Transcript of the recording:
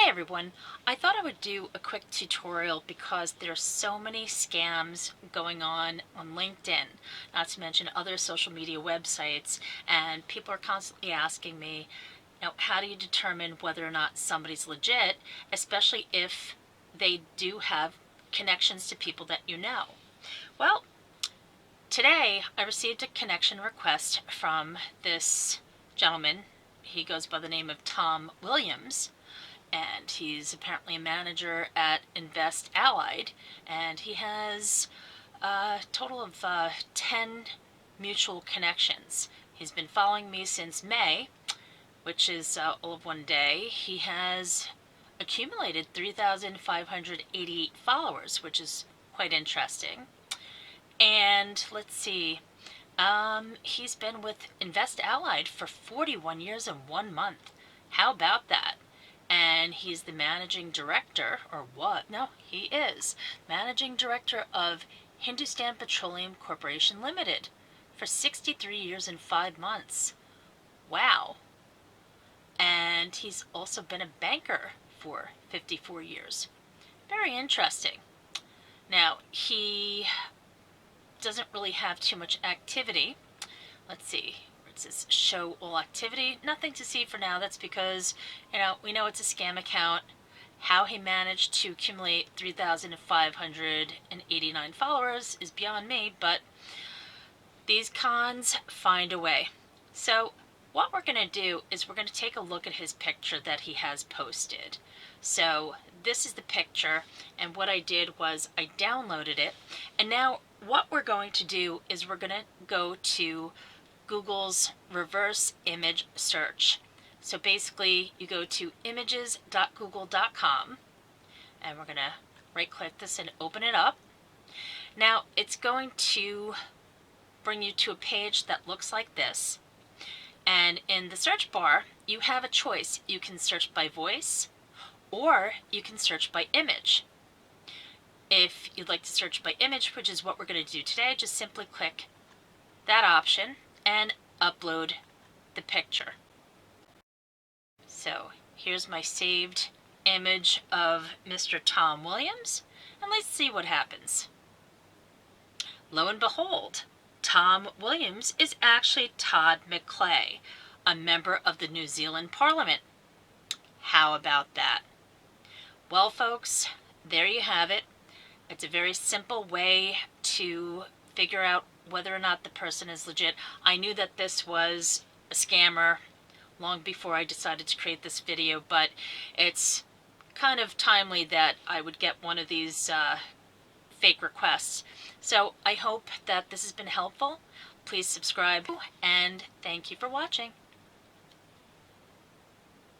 Hey everyone, I thought I would do a quick tutorial because there's so many scams going on LinkedIn, not to mention other social media websites, and people are constantly asking me, how do you determine whether or not somebody's legit, especially if they do have connections to people that you know? Well, today I received a connection request from this gentleman. He goes by the name of Tom Williams, and he's apparently a manager at Invest Allied, and he has a total of 10 mutual connections. He's been following me since May, which is all of one day. He has accumulated 3,588 followers, which is quite interesting. And let's see, he's been with Invest Allied for 41 years and 1 month. How about that? And he's the managing director, or what? No, he is managing director of Hindustan Petroleum Corporation Limited for 63 years and 5 months. Wow. And he's also been a banker for 54 years. Very interesting. Now, he doesn't really have too much activity. Let's see. It says show all activity. Nothing to see for now. That's because, we know it's a scam account. How he managed to accumulate 3,589 followers is beyond me, but these cons find a way. So what we're going to do is we're going to take a look at his picture that he has posted. So this is the picture, and what I did was I downloaded it, and now what we're going to do is we're going to go to Google's reverse image search. So basically you go to images.google.com, and we're going to right click this and open it up. Now it's going to bring you to a page that looks like this, and in the search bar you have a choice. You can search by voice or you can search by image. If you'd like to search by image, which is what we're going to do today, just simply click that option and upload the picture. So here's my saved image of Mr. Tom Williams, and let's see what happens. Lo and behold, Tom Williams is actually Todd McClay, a member of the New Zealand Parliament. How about that? Well, folks, there you have it. It's a very simple way to figure out whether or not the person is legit. I knew that this was a scammer long before I decided to create this video, but it's kind of timely that I would get one of these fake requests. So I hope that this has been helpful. Please subscribe, and thank you for watching.